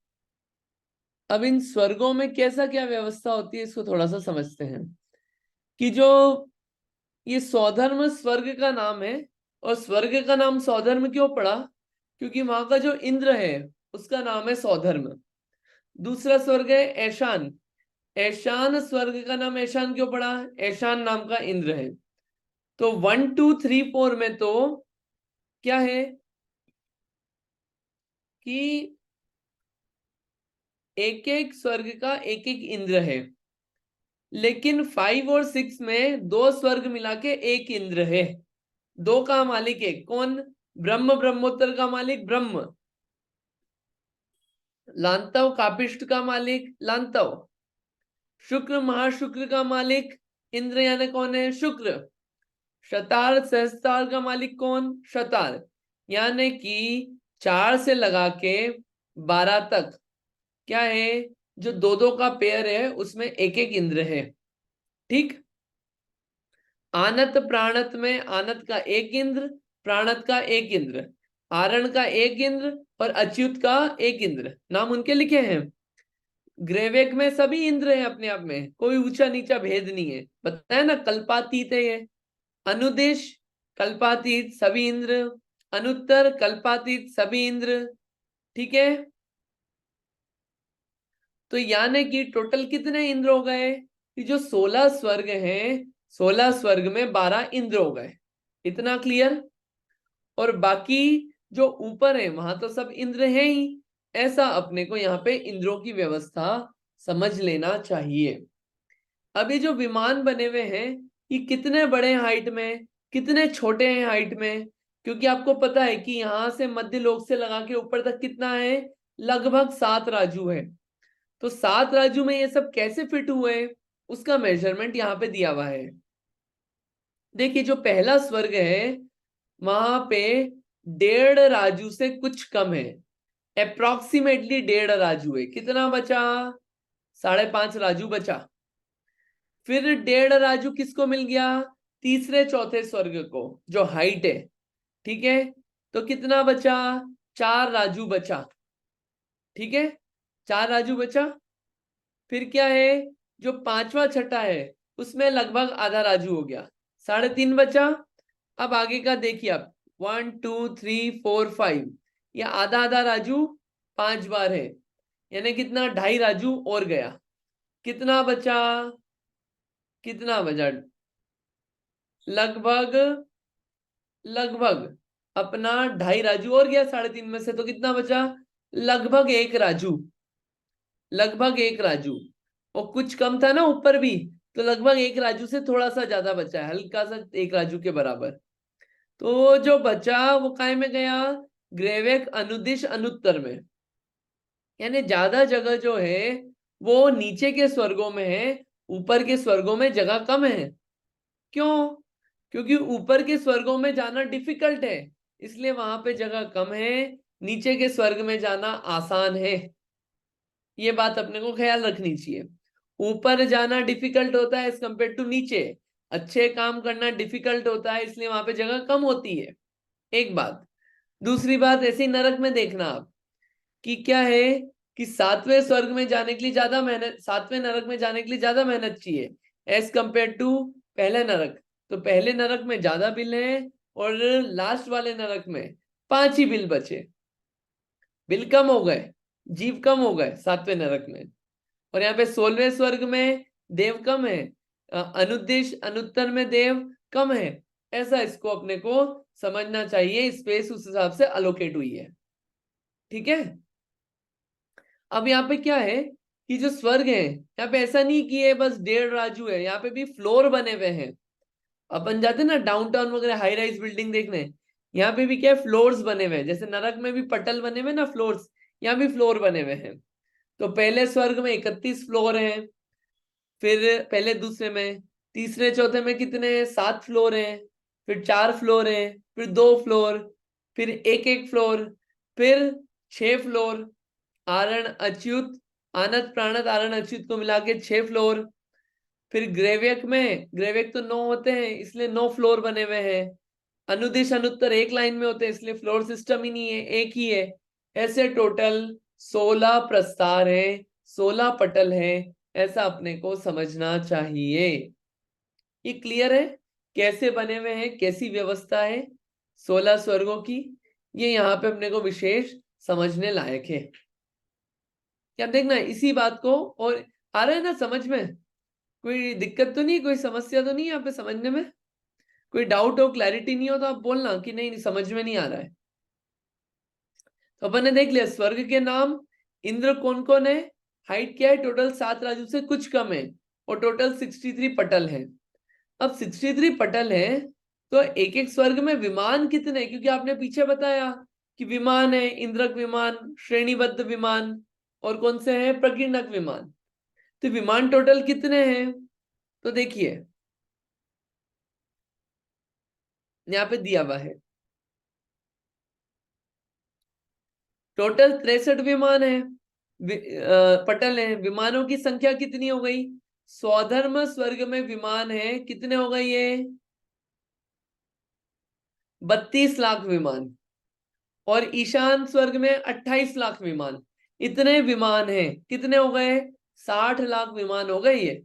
अब इन स्वर्गों में कैसा क्या व्यवस्था होती है, इसको थोड़ा सा समझते हैं। कि जो ये सौधर्म स्वर्ग का नाम है, और स्वर्ग का नाम सौधर्म क्यों पड़ा, क्योंकि वहां का जो इंद्र है उसका नाम है सौधर्म। दूसरा स्वर्ग है ऐशान। ऐशान स्वर्ग का नाम ऐशान क्यों पड़ा? ऐशान नाम का इंद्र है। तो 1 2 3 4 में तो क्या है कि एक एक स्वर्ग का एक एक इंद्र है, लेकिन 5 और 6 में 2 स्वर्ग मिला के एक इंद्र है। 2 का मालिक है कौन? ब्रह्म, ब्रह्मोत्तर का मालिक ब्रह्म, लांतव कापिष्ट का मालिक लांतव, शुक्र महाशुक्र का मालिक इंद्र यानी कौन है? शुक्र। शतार सहस्तार का मालिक कौन? शतार। यानी कि 4 से लगा के 12 तक क्या है, जो 2 2 का पेयर है उसमें एक एक इंद्र है। ठीक। आनत प्राणत में आनत का एक इंद्र, प्राणत का एक इंद्र, आरण का एक इंद्र और अच्युत का एक इंद्र, नाम उनके लिखे हैं। ग्रेवेक में सभी इंद्र हैं अपने आप में, कोई ऊंचा नीचा भेद नहीं है। बताया ना, कल्पातीत है ये। अनुदेश कल्पातीत सभी इंद्र, अनुत्तर कल्पातीत सभी इंद्र। ठीक है। तो यानी कि टोटल कितने इंद्र हो गए? कि जो 16 स्वर्ग हैं, 16 स्वर्ग में 12 इंद्र हो गए। इतना क्लियर? और बाकी जो ऊपर है वहां तो सब इंद्र हैं ही। ऐसा अपने को यहाँ पे इंद्रों की व्यवस्था समझ लेना चाहिए। अभी जो विमान बने हुए हैं ये कितने बड़े हैं हाइट में, कितने छोटे हैं हाइट में? क्योंकि आपको पता है कि यहां से मध्य लोक से लगा के ऊपर तक कितना है? लगभग 7 राजू है। तो 7 राजू में ये सब कैसे फिट हुए, उसका मेजरमेंट यहाँ पे दिया हुआ है। देखिए जो पहला स्वर्ग है वहां पे 1.5 राजू से कुछ कम है, अप्रोक्सीमेटली 1.5 राजू है। कितना बचा? 5.5 राजू बचा। फिर 1.5 राजू किसको मिल गया? तीसरे चौथे स्वर्ग को, जो हाइट है। ठीक है। तो कितना बचा? 4 राजू बचा। ठीक है, 4 राजू बचा। फिर क्या है, जो 5वां छठा है उसमें लगभग आधा राजू हो गया, 3.5 बचा। अब आगे का देखिए आप, 1 2 3 4 5, ये आधा आधा राजू 5 बार है, यानी कितना? 2.5 राजू और गया। कितना बचा? कितना बचा? लगभग लगभग अपना 2.5 राजू और गया 3.5 में से, तो कितना बचा? लगभग 1 राजू। लगभग 1 राजू। और कुछ कम था ना ऊपर भी, तो लगभग 1 राजू से थोड़ा सा ज्यादा बचा है, हल्का सा 1 राजू के बराबर। तो जो बचा वो काय में गया? ग्रेवेक अनुदिश अनुत्तर में। यानी ज्यादा जगह जो है वो नीचे के स्वर्गों में है, ऊपर के स्वर्गों में जगह कम है। क्यों? क्योंकि ऊपर के स्वर्गों में जाना डिफिकल्ट है, इसलिए वहां पे जगह कम है। नीचे के स्वर्ग में जाना आसान है, ये बात अपने को ख्याल रखनी चाहिए। ऊपर जाना डिफिकल्ट होता है एज कंपेयर टू नीचे, अच्छे काम करना डिफिकल्ट होता है, इसलिए वहां पे जगह कम होती है। एक बात। दूसरी बात, ऐसे ही नरक में देखना आप कि क्या है कि 7वें स्वर्ग में जाने के लिए ज्यादा मेहनत, 7वें नरक में जाने के लिए ज्यादा मेहनत चाहिए एज कंपेयर टू पहले नरक। तो पहले नरक में ज्यादा बिल है और लास्ट वाले नरक में 5 ही बिल बचे, बिल कम हो गए, जीव कम हो गए 7वें नरक में। और यहाँ पे 16वें स्वर्ग में देव कम है, अनुदेश अनुत्तर में देव कम है। ऐसा इसको अपने को समझना चाहिए, स्पेस उस हिसाब से अलोकेट हुई है। ठीक है। अब यहाँ पे क्या है कि जो स्वर्ग है यहाँ पे ऐसा नहीं कि ये बस 1.5 राजू है, यहाँ पे भी फ्लोर बने हुए हैं। अपन जाते ना डाउनटाउन वगैरह हाई राइज बिल्डिंग देखने, यहाँ पे भी क्या है, फ्लोर्स बने हुए हैं। जैसे नरक में भी पटल बने हुए ना, फ्लोर्स, यहाँ भी फ्लोर बने हुए हैं। तो पहले स्वर्ग में 31 फ्लोर हैं, फिर पहले दूसरे में, तीसरे चौथे में कितने हैं? 7 फ्लोर हैं, फिर 4 फ्लोर हैं, फिर 2 फ्लोर, फिर एक एक फ्लोर, फिर 6 फ्लोर। आरण अच्युत, आनत प्राणत आरण अच्युत को मिला के 6 फ्लोर। फिर ग्रेवेक में, ग्रेवेक तो 9 होते हैं इसलिए 9 फ्लोर बने हुए हैं। अनुदिश अनुत्तर एक लाइन में होते हैं इसलिए फ्लोर सिस्टम ही नहीं है, एक ही है। ऐसे टोटल 16 प्रस्तार है, 16 पटल है, ऐसा अपने को समझना चाहिए। ये क्लियर है कैसे बने हुए हैं, कैसी व्यवस्था है 16 स्वर्गों की? ये यहाँ पे अपने को विशेष समझने लायक है। क्या देखना इसी बात को, और आ रहा है ना समझ में? कोई दिक्कत तो नहीं, कोई समस्या तो नहीं यहाँ पे समझने में? कोई डाउट हो, क्लैरिटी नहीं हो तो आप बोलना कि नहीं समझ में नहीं आ रहा है। तो अपन ने देख लिया स्वर्ग के नाम, इंद्र कौन कौन है, हाइट क्या है, टोटल 7 राजू से कुछ कम है, और टोटल 63 पटल है। अब 63 पटल है तो एक एक स्वर्ग में विमान कितने, क्योंकि आपने पीछे बताया कि विमान है, इंद्रक विमान, श्रेणीबद्ध विमान, और कौन से हैं, प्रकीर्णक विमान। तो विमान टोटल कितने हैं? तो देखिए यहाँ पे दिया हुआ है, टोटल 63 विमान है, पटल है। विमानों की संख्या कितनी हो गई? स्वधर्म स्वर्ग में विमान है, कितने हो गए ये? 32 लाख विमान। और ईशान स्वर्ग में 28 लाख विमान। इतने विमान हैं, कितने हो गए? 60 लाख विमान हो गए ये।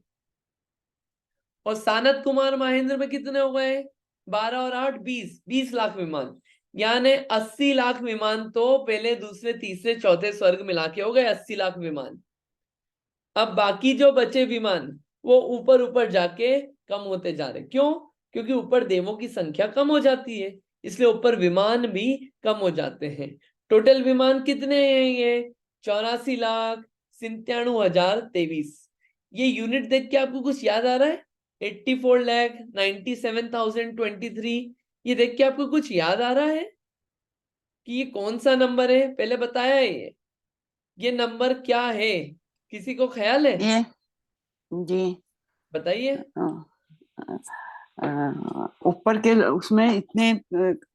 और सानत कुमार महेंद्र में कितने हो गए? 12 और 8 20 लाख विमान। यानी 80 लाख विमान तो पहले, दूसरे, तीसरे, चौथे स्वर्ग मिला के हो गए 80 लाख विमान। अब बाकी जो बचे विमान वो ऊपर ऊपर जाके कम होते जा रहे। क्यों? क्योंकि ऊपर देवों की संख्या कम हो जाती है, इसलिए ऊपर विमान भी कम हो जाते हैं। टोटल विमान कितने हैं ये? 84,97,023। ये यूनिट देख के आपको कुछ याद आ रहा है? 84,97,023। ये देख के आपको कुछ याद आ रहा है कि ये कौन सा नंबर है? पहले बताया है ये नंबर क्या है? किसी को ख्याल है? ये जी बताइए। ऊपर के उसमें इतने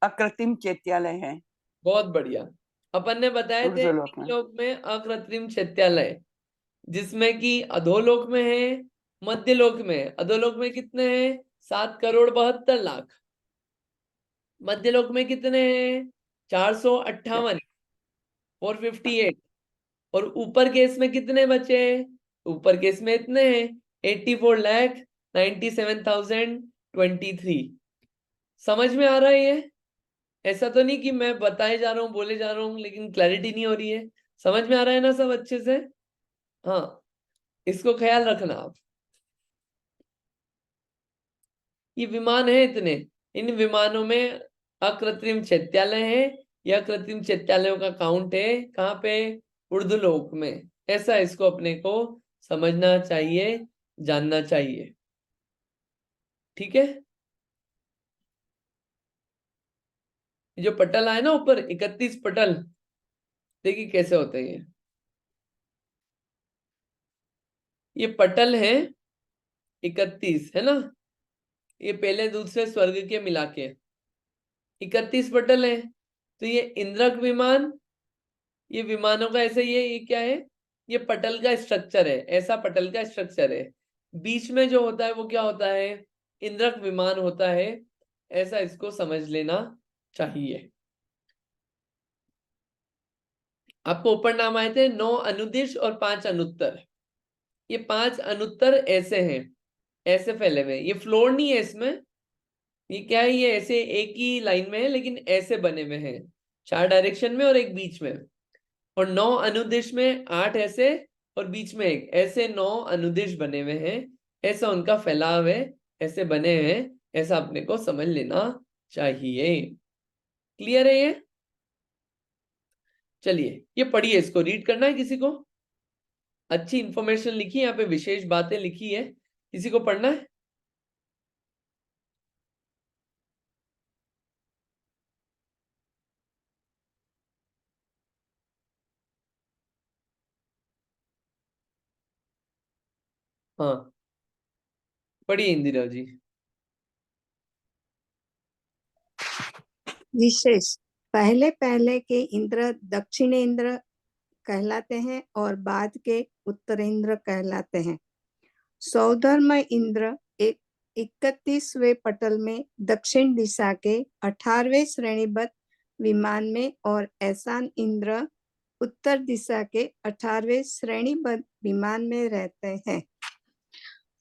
अकृत्रिम चैत्यालय हैं बहुत बढ़िया। अपन ने बताए थे ऊर्ध्वलोक में। लोक में अकृत्रिम चैत्यालय, जिसमें कि अधोलोक में है, मध्यलोक में है। अधोलोक में कितने हैं? 7,72,00,000। मध्यलोक में कितने हैं? 458, 458। और ऊपर केस में कितने बचे? ऊपर केस में इतने हैं, 84,97,023। समझ में आ रहा है ये? ऐसा तो नहीं कि मैं बताए जा रहा हूँ, बोले जा रहा हूँ, लेकिन क्लैरिटी नहीं हो रही है। समझ में आ रहा है ना सब अच्छे से? हाँ, इसको ख्याल रखना आप। ये विमान है इतने, इन विमानों में अकृत्रिम चैत्यालय है। यह कृत्रिम चैत्यालयों का काउंट है कहाँ पे? ऊर्ध्वलोक में। ऐसा इसको अपने को समझना चाहिए, जानना चाहिए। ठीक है? जो पटल आए ना ऊपर 31 पटल, देखिए कैसे होते हैं ये पटल है 31, है ना? ये पहले दूसरे स्वर्ग के मिला के 31 पटल है। तो ये इंद्रक विमान, ये विमानों का ऐसे ये क्या है? ये पटल का स्ट्रक्चर है, ऐसा पटल का स्ट्रक्चर है। बीच में जो होता है वो क्या होता है? इंद्रक विमान होता है। ऐसा इसको समझ लेना चाहिए। आपको ऊपर नाम आए थे 9 अनुदिश और 5 अनुत्तर। ये 5 अनुत्तर ऐसे हैं, ऐसे फैले हुए। ये फ्लोर नहीं है इसमें, ये क्या है, ये ऐसे एक ही लाइन में है लेकिन ऐसे बने हुए हैं, 4 डायरेक्शन में और एक बीच में। और 9 अनुदिश में 8 ऐसे और बीच में एक ऐसे, 9 अनुदिश बने हुए हैं। ऐसा उनका फैलाव है, ऐसे बने हुए हैं। ऐसा अपने को समझ लेना चाहिए। क्लियर है ये? चलिए ये पढ़िए, इसको रीड करना है किसी को? अच्छी इंफॉर्मेशन लिखी है यहाँ पे, विशेष बातें लिखी है, किसी को पढ़ना है? हाँ, पढ़िए इंदिरा जी। विशेष। पहले पहले के इंद्र दक्षिणेंद्र कहलाते हैं और बाद के उत्तरेंद्र कहलाते हैं। सौधर्म इंद्र 31वें पटल में दक्षिण दिशा के 18वें श्रेणीबद्ध विमान में, और ऐसान इंद्र उत्तर दिशा के 18वें श्रेणीबद्ध विमान में रहते हैं।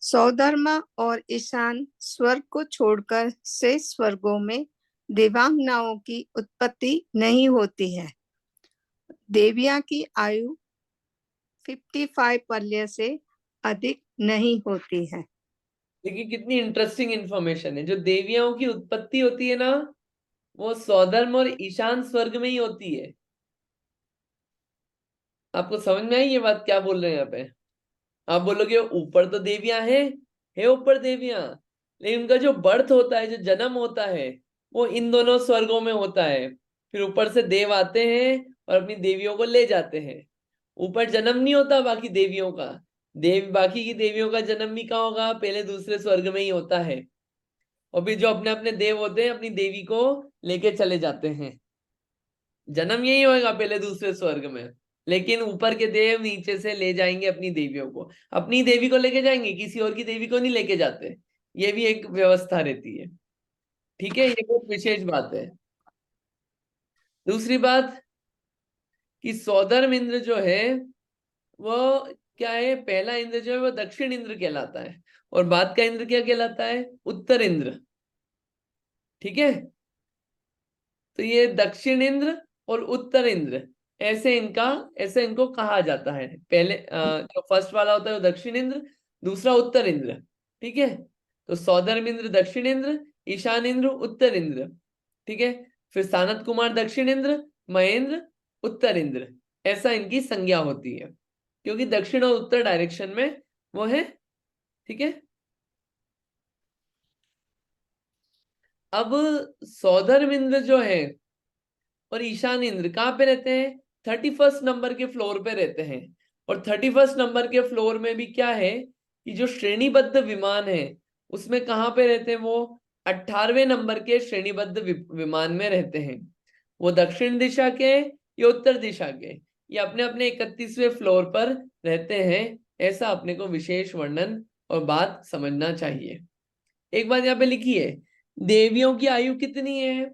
सौधर्मा और ईशान स्वर्ग को छोड़कर शेष स्वर्गों में देवांगनाओं की उत्पत्ति नहीं होती है। देवियां की आयु 55 पल्य से अधिक नहीं होती है। देखिए कितनी इंटरेस्टिंग इंफॉर्मेशन है। जो देवियों की उत्पत्ति होती है ना, वो स्वधर्म और ईशान स्वर्ग में ही होती है। आपको समझ में आई ये बात क्या बोल रहे हैं यहाँ पे? आप बोलोगे ऊपर तो देवियां हैं, है ऊपर देवियां, लेकिन उनका जो बर्थ होता है, जो जन्म होता है, वो इन दोनों स्वर्गों में होता है। फिर ऊपर से देव आते हैं और अपनी देवियों को ले जाते हैं। ऊपर जन्म नहीं होता बाकी देवियों का। बाकी की देवियों का जन्म भी कहाँ होगा? पहले दूसरे स्वर्ग में ही होता है। और फिर जो अपने अपने देव होते हैं अपनी देवी को लेके चले जाते हैं। जन्म यही होगा पहले दूसरे स्वर्ग में, लेकिन ऊपर के देव नीचे से ले जाएंगे अपनी देवियों को। अपनी देवी को लेके जाएंगे, किसी और की देवी को नहीं लेके जाते। ये भी एक व्यवस्था रहती है। ठीक है, ये बहुत विशेष बात है। दूसरी बात कि सौधर्म इंद्र जो है वो क्या है? पहला इंद्र जो है वो दक्षिण इंद्र कहलाता है, और बाद का इंद्र क्या कहलाता है? उत्तर इंद्र। ठीक है, तो ये दक्षिण इंद्र और उत्तर इंद्र, ऐसे इनको कहा जाता है। पहले जो फर्स्ट वाला होता है वो दक्षिण इंद्र, दूसरा उत्तर इंद्र। ठीक है, तो सौधर्म इंद्र दक्षिण इंद्र, ईशान इंद्र उत्तर इंद्र। ठीक है, फिर सानत कुमार दक्षिण इंद्र, महेंद्र उत्तर इंद्र। ऐसा इनकी संज्ञा होती है, क्योंकि दक्षिण और उत्तर डायरेक्शन में वो है। ठीक है, अब सौधर्म इंद्र जो है और ईशान इंद्र कहाँ पे रहते हैं? 31st नंबर के फ्लोर पे रहते हैं। और 31st नंबर के फ्लोर में भी क्या है कि जो श्रेणीबद्ध विमान है उसमें कहाँ पे रहते हैं? वो 18वें नंबर के श्रेणीबद्ध विमान में रहते हैं। वो दक्षिण दिशा के या उत्तर दिशा के, ये अपने अपने 31वें फ्लोर पर रहते हैं। ऐसा अपने को विशेष वर्णन और बात समझना चाहिए। एक बात यहाँ पे लिखी है, देवियों की आयु कितनी है?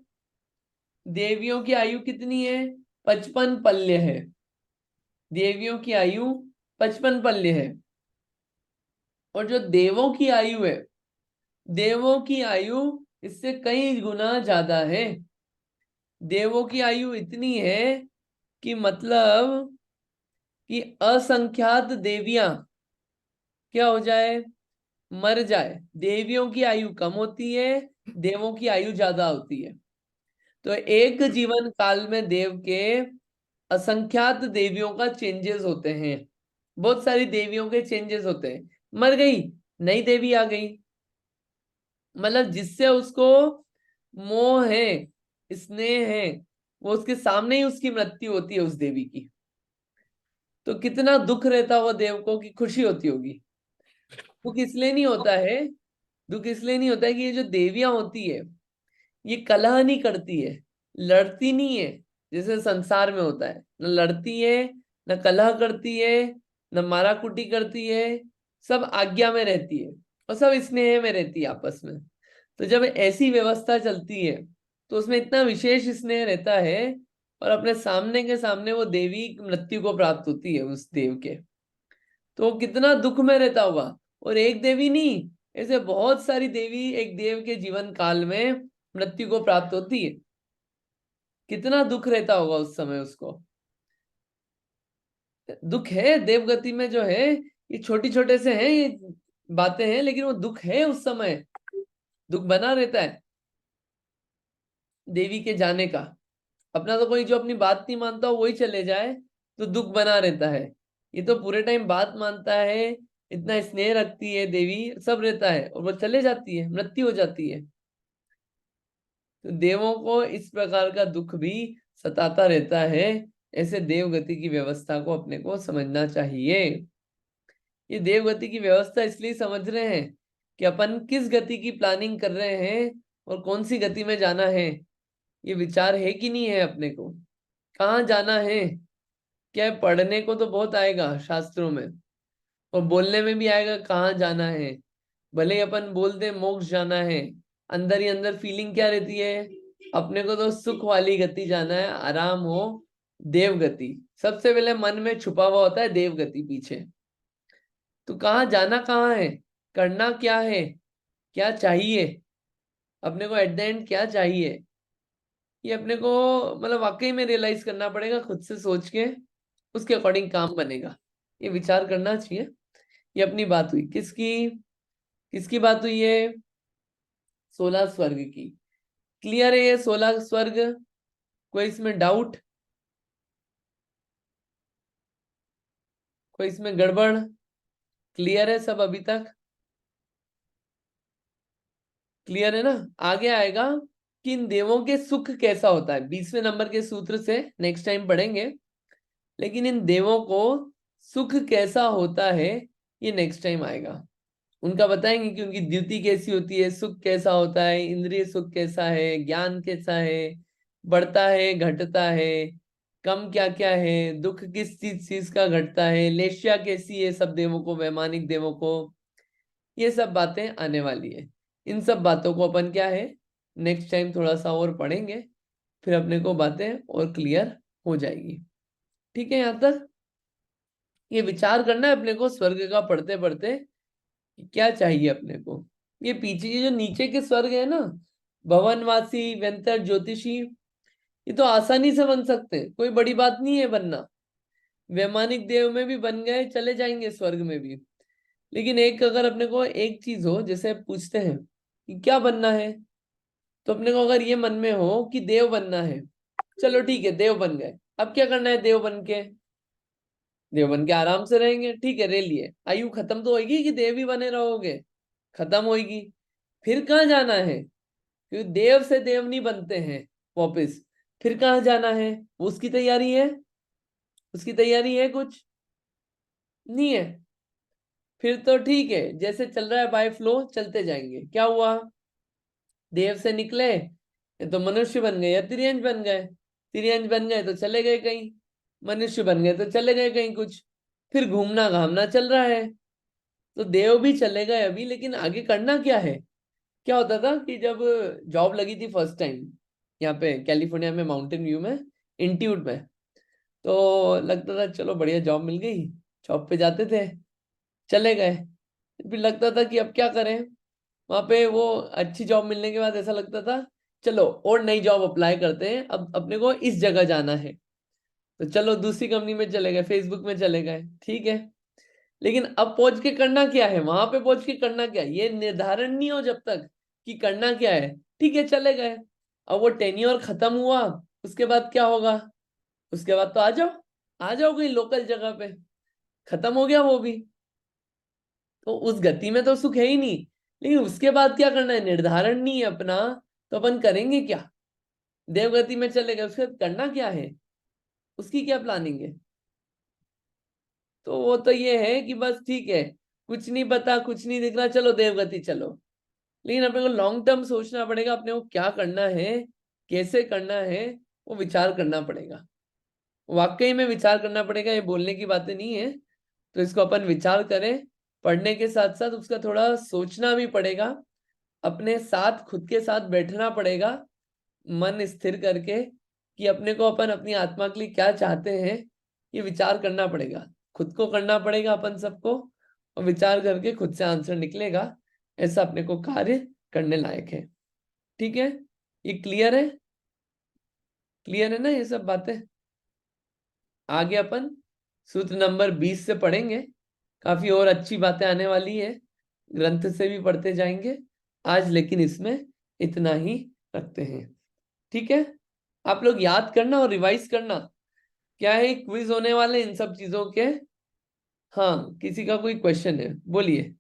देवियों की आयु कितनी है? 55 पल्य है। देवियों की आयु 55 पल्य है। और जो देवों की आयु है, देवों की आयु इससे कई गुना ज्यादा है। देवों की आयु इतनी है कि मतलब कि असंख्यात देवियां क्या हो जाए? मर जाए। देवियों की आयु कम होती है, देवों की आयु ज्यादा होती है। तो एक जीवन काल में देव के असंख्यात देवियों का चेंजेस होते हैं। बहुत सारी देवियों के चेंजेस होते हैं। मर गई, नई देवी आ गई, मतलब जिससे उसको मोह है, स्नेह है, वो उसके सामने ही उसकी मृत्यु होती है उस देवी की। तो कितना दुख रहता होगा देव को, कि खुशी होती होगी। दुख इसलिए नहीं होता है, दुख इसलिए नहीं होता है कि ये जो देवियां होती है ये कलह नहीं करती है, लड़ती नहीं है जैसे संसार में होता है। न लड़ती है, न कलह करती है, न मारा कुटी करती है। सब आज्ञा में रहती है और सब स्नेह में रहती है आपस में। तो जब ऐसी व्यवस्था चलती है तो उसमें इतना विशेष स्नेह रहता है, और अपने सामने के सामने वो देवी मृत्यु को प्राप्त होती है उस देव के। तो वो कितना दुख में रहता होगा। और एक देवी नहीं, ऐसे बहुत सारी देवी एक देव के जीवन काल में मृत्यु को प्राप्त होती है। कितना दुख रहता होगा उस समय उसको। दुख है देवगति में जो है, ये छोटी छोटे से हैं ये बातें हैं, लेकिन वो दुख है उस समय, दुख बना रहता है देवी के जाने का। अपना तो कोई जो अपनी बात नहीं मानता हो वही चले जाए तो दुख बना रहता है। ये तो पूरे टाइम बात मानता है, इतना स्नेह रखती है देवी, सब रहता है, और वो चले जाती है, मृत्यु हो जाती है। तो देवों को इस प्रकार का दुख भी सताता रहता है। ऐसे देवगति की व्यवस्था को अपने को समझना चाहिए। ये देवगति की व्यवस्था इसलिए समझ रहे हैं कि अपन किस गति की प्लानिंग कर रहे हैं और कौन सी गति में जाना है, ये विचार है कि नहीं है अपने को। कहाँ जाना है, क्या पढ़ने को तो बहुत आएगा शास्त्रों में, और बोलने में भी आएगा कहाँ जाना है। भले ही अपन बोल दे मोक्ष जाना है, अंदर ही अंदर फीलिंग क्या रहती है? अपने को तो सुख वाली गति जाना है, आराम हो, देव गति। सबसे पहले मन में छुपा हुआ होता है देव गति पीछे। तो कहाँ जाना, कहाँ है, करना क्या है, क्या चाहिए अपने को, एट द एंड क्या चाहिए, ये अपने को मतलब वाकई में रियलाइज करना पड़ेगा। खुद से सोच के उसके अकॉर्डिंग काम बनेगा। ये विचार करना चाहिए। ये अपनी बात हुई, किसकी किसकी बात हुई है? 16 स्वर्ग की। क्लियर है ये 16 स्वर्ग? कोई इसमें डाउट? कोई इसमें गड़बड़? क्लियर है सब अभी तक? क्लियर है ना? आगे आएगा कि इन देवों के सुख कैसा होता है, 20वें नंबर के सूत्र से नेक्स्ट टाइम पढ़ेंगे। लेकिन इन देवों को सुख कैसा होता है ये नेक्स्ट टाइम आएगा। उनका बताएंगे कि उनकी द्युति कैसी होती है, सुख कैसा होता है, इंद्रिय सुख कैसा है, ज्ञान कैसा है, बढ़ता है घटता है, कम क्या क्या है, दुख किस चीज चीज का घटता है, लेश्या कैसी है सब देवों को, वैमानिक देवों को। ये सब बातें आने वाली है। इन सब बातों को अपन क्या है नेक्स्ट टाइम थोड़ा सा और पढ़ेंगे, फिर अपने को बातें और क्लियर हो जाएगी। ठीक है? यहाँ तक ये विचार करना है अपने को स्वर्ग का पढ़ते पढ़ते कि क्या चाहिए अपने को। ये पीछे ये जो नीचे के स्वर्ग है ना, भवनवासी, व्यंतर, ज्योतिषी, ये तो आसानी से बन सकते हैं, कोई बड़ी बात नहीं है बनना। वैमानिक देव में भी बन गए, चले जाएंगे स्वर्ग में भी। लेकिन एक अगर अपने को एक चीज हो, जैसे पूछते हैं कि क्या बनना है, तो अपने को अगर ये मन में हो कि देव बनना है, चलो ठीक है देव बन गए, अब क्या करना है? देव बन के आराम से रहेंगे, ठीक है रह लिए, आयु खत्म तो होगी कि देव ही बने रहोगे? खत्म होगी। फिर कहाँ जाना है? क्योंकि देव से देव नहीं बनते हैं वापिस। फिर कहाँ जाना है? उसकी तैयारी है? उसकी तैयारी है कुछ नहीं है? फिर तो ठीक है, जैसे चल रहा है बाय फ्लो चलते जाएंगे। क्या हुआ? देव से निकले ये तो मनुष्य बन गए या तिर्यंश बन गए। तिर्यंश बन गए तो चले गए कहीं, मनुष्य बन गए तो चले गए कहीं कुछ। फिर घूमना घामना चल रहा है। तो देव भी चले गए अभी, लेकिन आगे करना क्या है? क्या होता था कि जब जॉब लगी थी फर्स्ट टाइम यहाँ पे कैलिफोर्निया में, माउंटेन व्यू में, इंस्टीट्यूट में, तो लगता था चलो बढ़िया जॉब मिल गई, जॉब पे जाते थे, चले गए। फिर लगता था कि अब क्या करें। वहां पे वो अच्छी जॉब मिलने के बाद ऐसा लगता था चलो और नई जॉब अप्लाई करते हैं, अब अपने को इस जगह जाना है, तो चलो दूसरी कंपनी में चले गए, फेसबुक में चले गए, ठीक है। लेकिन अब पहुंच के करना क्या है, वहां पे पहुंच के करना क्या है, ये निर्धारण नहीं हो जब तक कि करना क्या है। ठीक है चले गए, अब वो टेन्योर खत्म हुआ, उसके बाद क्या होगा? उसके बाद तो आ जाओ कहीं लोकल जगह पे, खत्म हो गया वो भी। तो उस गति में तो सुख है ही नहीं। लेकिन उसके बाद क्या करना है निर्धारण नहीं है अपना, तो अपन करेंगे क्या? देवगति में चले गए, उसके बाद करना क्या है, उसकी क्या प्लानिंग है? तो वो तो ये है कि बस ठीक है, कुछ नहीं पता, कुछ नहीं दिख रहा, चलो देवगति चलो। लेकिन अपने को लॉन्ग टर्म सोचना पड़ेगा, अपने को क्या करना है, कैसे करना है, वो विचार करना पड़ेगा। वाकई में विचार करना पड़ेगा, ये बोलने की बातें नहीं है। तो इसको अपन विचार करें, पढ़ने के साथ साथ उसका थोड़ा सोचना भी पड़ेगा, अपने साथ खुद के साथ बैठना पड़ेगा, मन स्थिर करके कि अपने को अपन अपनी आत्मा के लिए क्या चाहते हैं, ये विचार करना पड़ेगा। खुद को करना पड़ेगा अपन सबको, और विचार करके खुद से आंसर निकलेगा। ऐसा अपने को कार्य करने लायक है। ठीक है? ये क्लियर है? क्लियर है ना ये सब बातें? आगे अपन सूत्र नंबर 20 से पढ़ेंगे, काफी और अच्छी बातें आने वाली है, ग्रंथ से भी पढ़ते जाएंगे आज, लेकिन इसमें इतना ही रखते हैं। ठीक है? आप लोग याद करना और रिवाइज करना, क्या है क्विज होने वाले इन सब चीजों के। हाँ, किसी का कोई क्वेश्चन है बोलिए,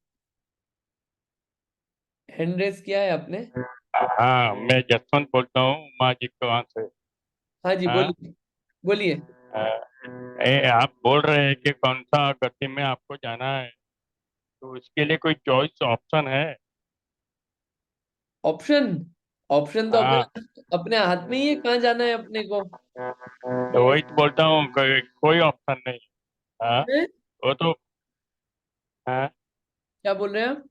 हैंड रेस किया है आपने। हाँ, मैं जसवंत बोलता हूँ उमा जी के वहाँ से। हाँ जी हाँ, बोलिए बोलिए। आप बोल रहे हैं कि कौन सा गति में आपको जाना है, तो इसके लिए कोई चॉइस ऑप्शन है? ऑप्शन? ऑप्शन तो हाँ, अपने अपने हाथ में ही है, कहाँ जाना है अपने को। तो वही तो बोलता हूँ, कोई ऑप्शन नहीं। हाँ, हैं? वो तो हाँ, क्या बोल रहे हैं आप?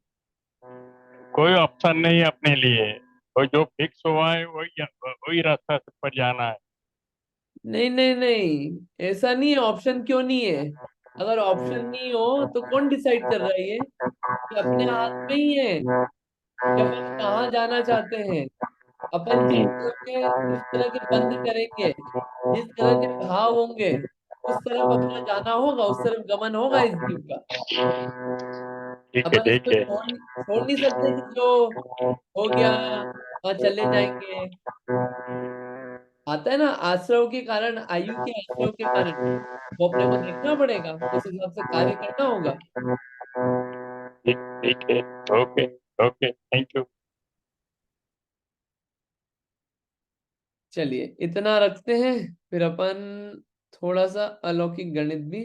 कोई ऑप्शन नहीं है अपने लिए, वो जो फिक्स हुआ है वही वही रास्ता पर जाना है। नहीं नहीं नहीं, ऐसा नहीं है, ऑप्शन क्यों नहीं है? अगर ऑप्शन नहीं हो तो कौन डिसाइड कर रहा है ये अपने हाथ में ही है कि अपन कहाँ जाना चाहते हैं। अपन जिस तरह के बंद करेंगे, जिस तरह के भाव होंगे, उस तरफ अपना जाना होगा, उस तरफ गमन होगा इस जीव का। ठीक है, अपन ठीक इसको है। छोड़ नहीं सकते कि जो हो गया हाँ चले जाएंगे। आता है ना, आश्रव के कारण, आयु के आश्रव के कारण वो अपने को देखना पड़ेगा, उस हिसाब से कार्य करना होगा। ठीक ठीक है। Okay okay, thank you. चलिए इतना रखते हैं, फिर अपन थोड़ा सा अलौकिक गणित भी